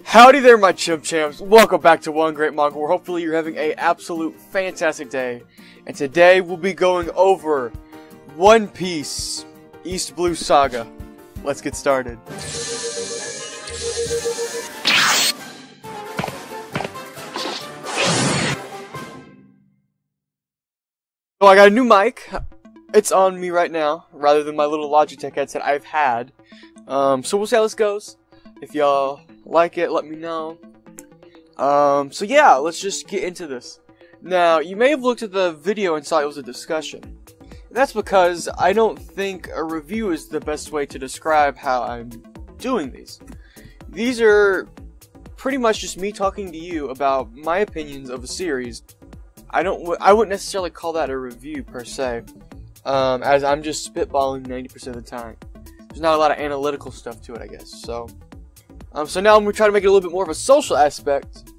Howdy there, my chimp champs. Welcome back to One Great Manga, where hopefully you're having a absolute fantastic day. And today we'll be going over One Piece, East Blue Saga. Let's get started. So I got a new mic. It's on me right now, rather than my little Logitech headset I've had. So we'll see how this goes. If y'all like it, let me know. So yeah, let's just get into this. Now, you may have looked at the video and saw it was a discussion. That's because I don't think a review is the best way to describe how I'm doing these. These are pretty much just me talking to you about my opinions of a series. I wouldn't necessarily call that a review per se, as I'm just spitballing 90% of the time. There's not a lot of analytical stuff to it, I guess. So now I'm going to try to make it a little bit more of a social aspect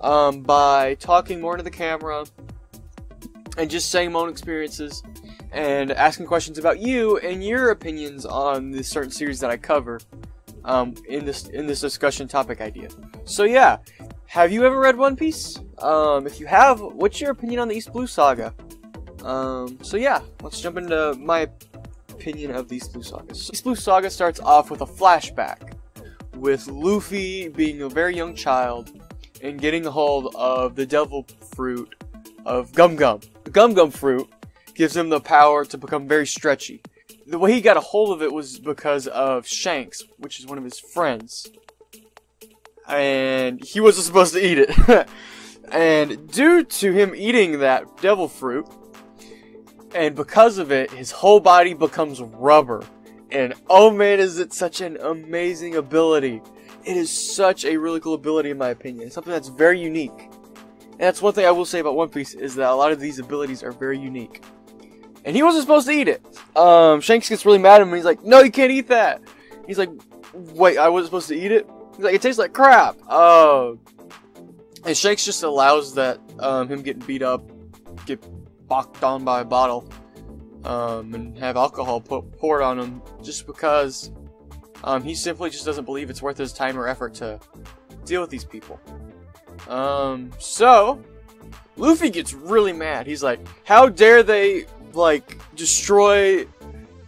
by talking more into the camera and just saying my own experiences and asking questions about you and your opinions on the certain series that I cover in this discussion topic idea. So yeah, have you ever read One Piece? If you have, what's your opinion on the East Blue Saga? So yeah, let's jump into my opinion of the East Blue Saga. East Blue Saga starts off with a flashback with Luffy being a very young child and getting a hold of the devil fruit of Gum Gum. The Gum Gum fruit gives him the power to become very stretchy. The way he got a hold of it was because of Shanks, which is one of his friends. And he wasn't supposed to eat it. And due to him eating that devil fruit, and because of it, his whole body becomes rubber. And oh man, is it such an amazing ability. It is such a really cool ability in my opinion. It's something that's very unique. And that's one thing I will say about One Piece, is that a lot of these abilities are very unique. And he wasn't supposed to eat it. Shanks gets really mad at him and he's like, no, you can't eat that. He's like, wait, I wasn't supposed to eat it? He's like, it tastes like crap. Oh. And Shanks just allows that, him getting beat up, get bocked on by a bottle, and have alcohol poured on him, just because he simply just doesn't believe it's worth his time or effort to deal with these people. So Luffy gets really mad. He's like, how dare they, like, destroy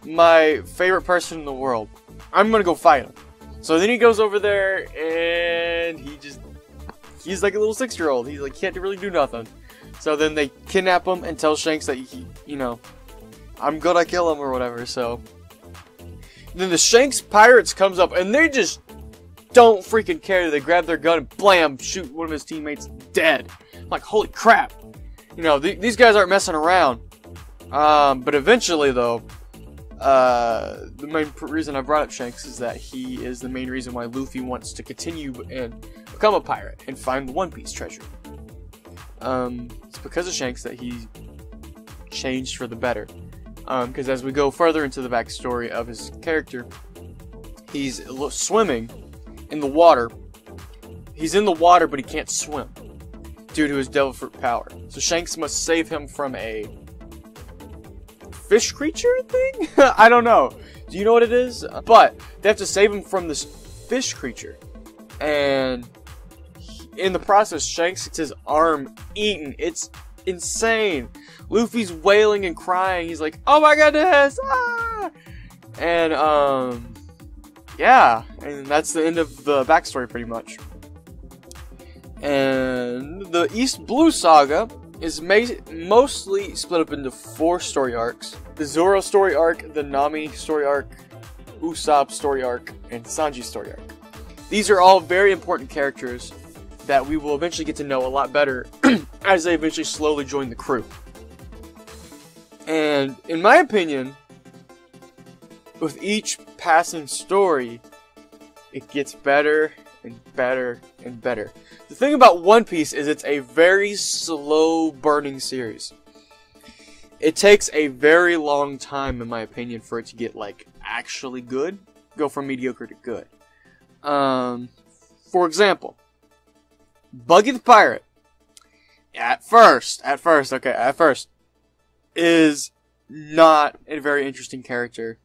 my favorite person in the world? I'm gonna go fight him. So then he goes over there and he's like a little 6-year-old. He's like, can't really do nothing. So then they kidnap him and tell Shanks that I'm gonna kill him or whatever. So then the Shanks pirates comes up and they just don't freaking care. They grab their gun and blam, shoot one of his teammates dead. I'm like, holy crap. These guys aren't messing around. But eventually though, the main reason I brought up Shanks is that he is the main reason why Luffy wants to continue and become a pirate and find the One Piece treasure. It's because of Shanks that he changed for the better. Because as we go further into the backstory of his character, he's swimming in the water. He's in the water, but he can't swim due to his devil fruit power. So Shanks must save him from a fish creature thing? I don't know. Do you know what it is? But they have to save him from this fish creature. And in the process, Shanks gets his arm eaten. It's insane. Luffy's wailing and crying. He's like, oh my goodness! Ah! And, yeah. And that's the end of the backstory, pretty much. And the East Blue Saga is mostly split up into 4 story arcs. The Zoro story arc, the Nami story arc, Usopp story arc, and Sanji story arc. These are all very important characters that we will eventually get to know a lot better as they eventually slowly join the crew. And in my opinion, with each passing story, it gets better and better and better. The thing about One Piece is it's a very slow burning series. It takes a very long time, in my opinion, for it to get, like, actually good. Go from mediocre to good. For example, Buggy the Pirate, at first, is not a very interesting character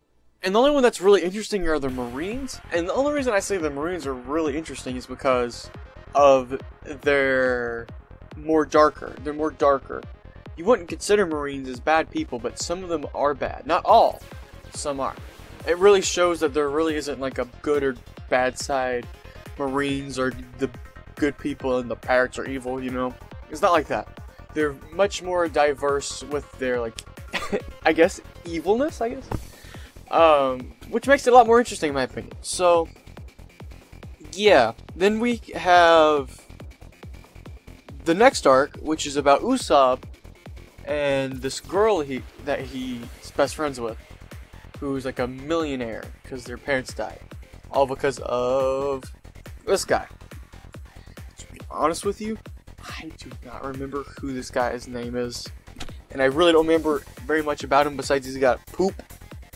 And the only one that's really interesting are the Marines. And the only reason I say the Marines are really interesting is because of their more darker. They're more darker. You wouldn't consider Marines as bad people, but some of them are bad. Not all. Some are. It really shows that there really isn't like a good or bad side. Marines are the good people and the pirates are evil, you know? It's not like that. They're much more diverse with their, like, I guess, evilness, I guess? Which makes it a lot more interesting in my opinion. So, yeah. Then we have the next arc, which is about Usopp and this girl that he's best friends with, who's like a millionaire because their parents died. All because of this guy. To be honest with you, I do not remember who this guy's name is. And I really don't remember very much about him besides he's got poop.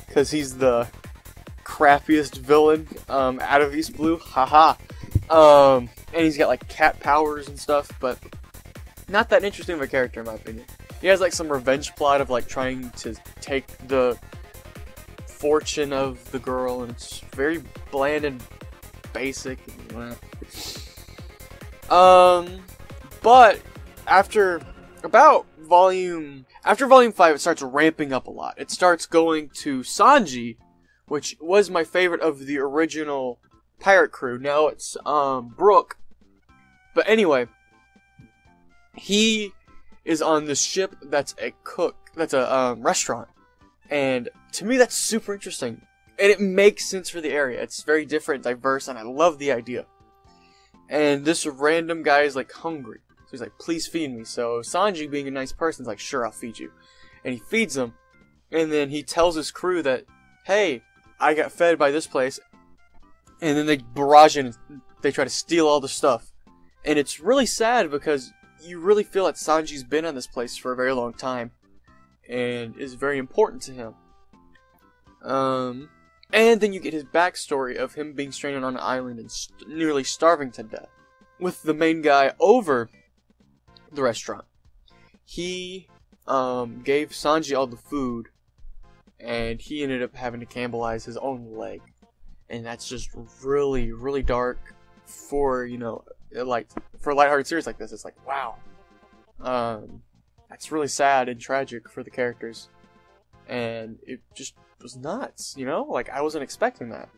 Because he's the crappiest villain out of East Blue. Haha. And he's got like cat powers and stuff. But not that interesting of a character in my opinion. He has like some revenge plot of like trying to take the fortune of the girl. And it's very bland and basic. But after volume 5, it starts ramping up a lot. It starts going to Sanji, which was my favorite of the original pirate crew. Now it's Brook. But anyway, he is on this ship that's a restaurant. And to me that's super interesting. And it makes sense for the area. It's very different, diverse, and I love the idea. And this random guy is like hungry. So he's like, please feed me. So Sanji, being a nice person, is like, sure, I'll feed you. And he feeds him. And then he tells his crew that, hey, I got fed by this place. And then they barrage in and they try to steal all the stuff. And it's really sad because you really feel that Sanji's been on this place for a very long time. And is very important to him. And then you get his backstory of him being stranded on an island and nearly starving to death. With the main guy over the restaurant. He gave Sanji all the food, and he ended up having to cannibalize his own leg. And that's just really, really dark for, you know, like, for a lighthearted series like this. It's like, wow. That's really sad and tragic for the characters. And it just was nuts, you know? Like, I wasn't expecting that.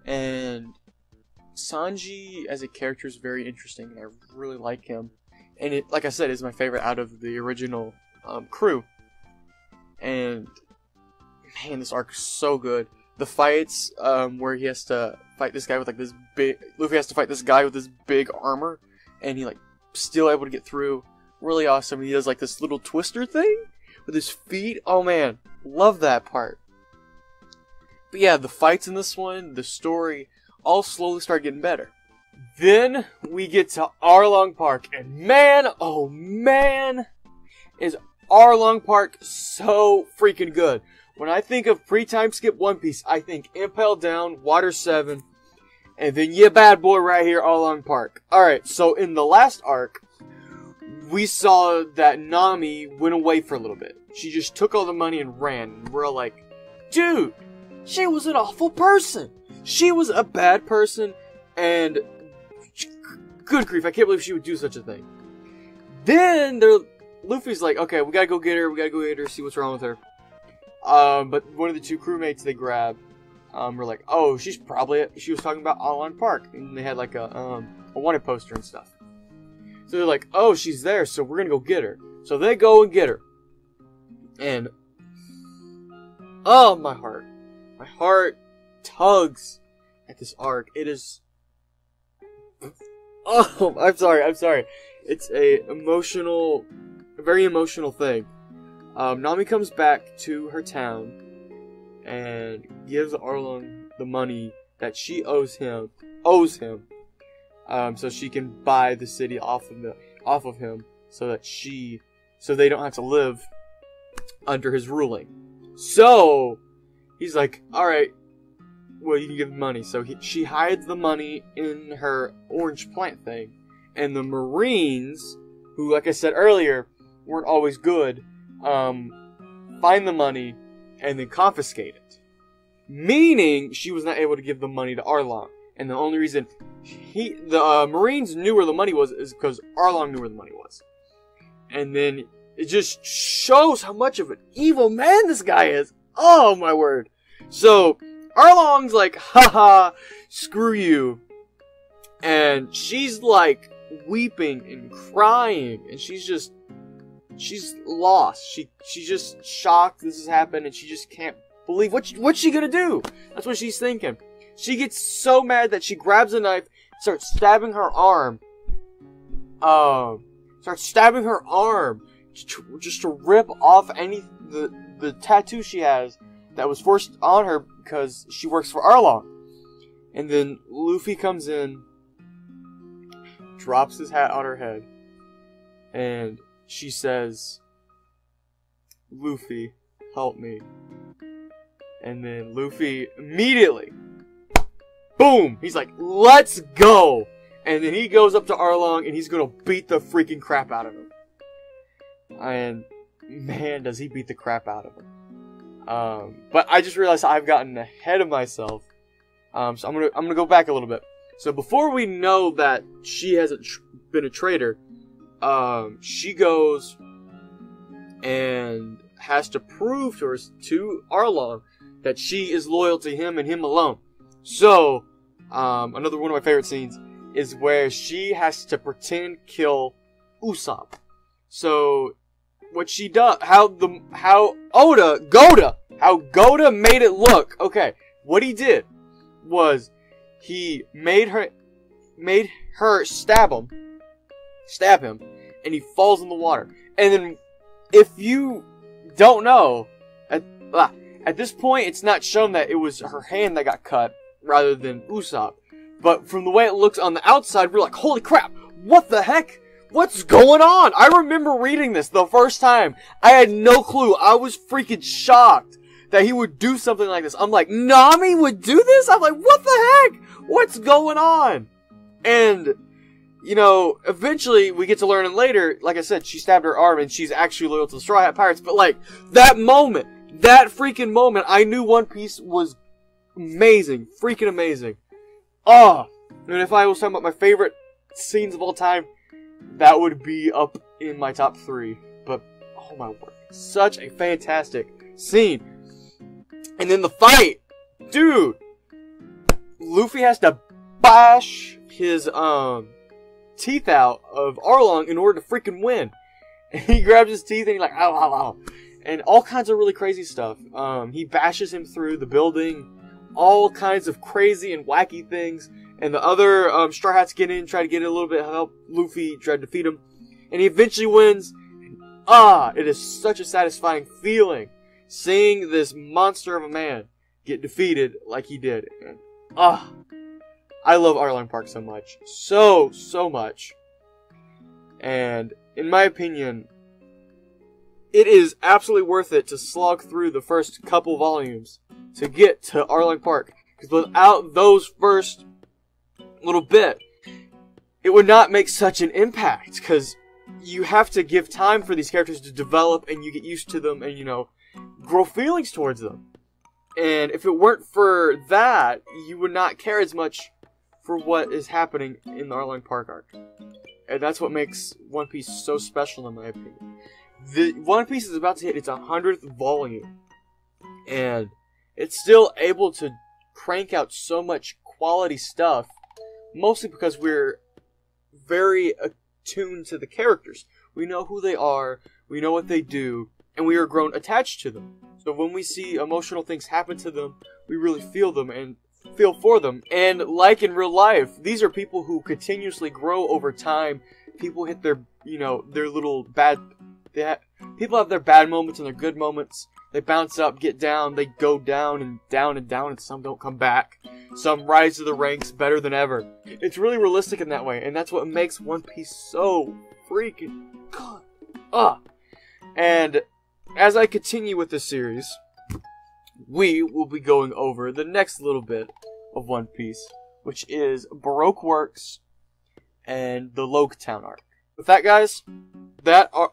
And Sanji as a character is very interesting, and I really like him. And it, like I said, is my favorite out of the original crew. And man, this arc is so good. The fights where he has to fight this guy with like this big, Luffy has to fight this guy with this big armor, and he like still able to get through. Really awesome. He does like this little twister thing with his feet. Oh man, love that part. But yeah, the fights in this one, the story, all slowly start getting better. Then we get to Arlong Park, and man, oh man, is Arlong Park so freaking good. When I think of pre-time skip One Piece, I think Impel Down, Water 7, and then yeah, bad boy right here, Arlong Park. Alright, so in the last arc, we saw that Nami went away for a little bit. She just took all the money and ran. And we're all like, dude, she was an awful person. She was a bad person, and good grief, I can't believe she would do such a thing. Then Luffy's like, okay, we gotta go get her, see what's wrong with her. But one of the two crewmates they grab, were like, oh, she was talking about Arlong Park, and they had like a wanted poster and stuff. So they're like, oh, she's there, so we're gonna go get her. So they go and get her. And, oh, my heart tugs at this arc. It is, oh, I'm sorry. It's a very emotional thing. Nami comes back to her town and gives Arlong the money that she owes him, so she can buy the city off of him, so they don't have to live under his ruling. So he's like, all right, well, you can give money. So she hides the money in her orange plant thing, and the Marines, who, like I said earlier, weren't always good, find the money and then confiscate it. meaning she was not able to give the money to Arlong. And the only reason the Marines knew where the money was is because Arlong knew where the money was. And then it just shows how much of an evil man this guy is. Oh my word. So Arlong's like, haha, screw you. And she's like weeping and crying, and she's lost. She's just shocked this has happened, and she just can't believe what's she gonna do. That's what she's thinking. She gets so mad that she grabs a knife, starts stabbing her arm. Just to rip off the tattoo she has that was forced on her because she works for Arlong. And then Luffy comes in, drops his hat on her head, and she says, "Luffy, help me." And then Luffy immediately, boom, he's like, "Let's go!" And then he goes up to Arlong and he's gonna beat the freaking crap out of him. And man, does he beat the crap out of him. But I just realized I've gotten ahead of myself. So I'm gonna go back a little bit. So before we know that she hasn't been a traitor, she goes and has to prove to Arlong that she is loyal to him and him alone. So another one of my favorite scenes is where she has to pretend kill Usopp. So what she does, how Goda made it look. Okay, what he did was he made her stab him, and he falls in the water. And then, if you don't know, at this point, it's not shown that it was her hand that got cut rather than Usopp. But from the way it looks on the outside, we're like, holy crap, what the heck? What's going on? I remember reading this the first time. I had no clue. I was freaking shocked that he would do something like this. I'm like, Nami would do this? I'm like, what the heck? What's going on? And, you know, eventually we get to learn later, like I said, she stabbed her arm and she's actually loyal to the Straw Hat Pirates. But like, that freaking moment, I knew One Piece was amazing. Freaking amazing. Oh, and if I was talking about my favorite scenes of all time, that would be up in my top 3. But, oh my word, such a fantastic scene. And then the fight, dude, Luffy has to bash his teeth out of Arlong in order to freaking win. And he grabs his teeth and he's like, ow, ow, ow. And all kinds of really crazy stuff. He bashes him through the building, all kinds of crazy and wacky things. And the other Straw Hats get in, try to get a little bit of help. Luffy try to defeat him. And he eventually wins. And, it is such a satisfying feeling seeing this monster of a man get defeated like he did. And, I love Arlong Park so much. So much. And, in my opinion, it is absolutely worth it to slog through the first couple volumes to get to Arlong Park. Because without those first little bit, it would not make such an impact, because you have to give time for these characters to develop and you get used to them and, you know, grow feelings towards them. And if it weren't for that, you would not care as much for what is happening in the Arlong Park arc. And that's what makes One Piece so special in my opinion. The One Piece is about to hit its 100th volume, and it's still able to crank out so much quality stuff, mostly because we're very attuned to the characters. We know who they are, we know what they do, and we are grown attached to them. So when we see emotional things happen to them, we really feel them and feel for them. And like in real life, these are people who continuously grow over time. People hit their, you know, their little bad... people have their bad moments and their good moments. They bounce up, get down, they go down and down and down, and some don't come back. Some rise to the ranks better than ever. It's really realistic in that way, and that's what makes One Piece so freaking good. And as I continue with this series, we will be going over the next little bit of One Piece, which is Baroque Works and the Loguetown arc. With that, guys,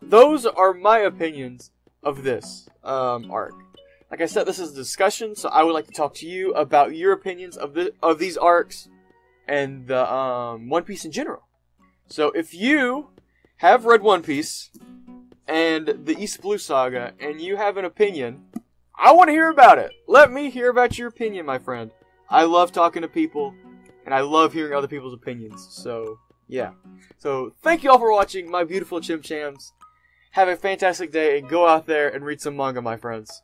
those are my opinions of this arc. Like I said, this is a discussion, so I would like to talk to you about your opinions of these arcs and the One Piece in general. So if you have read One Piece and the East Blue Saga and you have an opinion, I want to hear about it. Let me hear about your opinion, my friend. I love talking to people and I love hearing other people's opinions. So, yeah. So, thank you all for watching, my beautiful Chim Chams. Have a fantastic day and go out there and read some manga, my friends.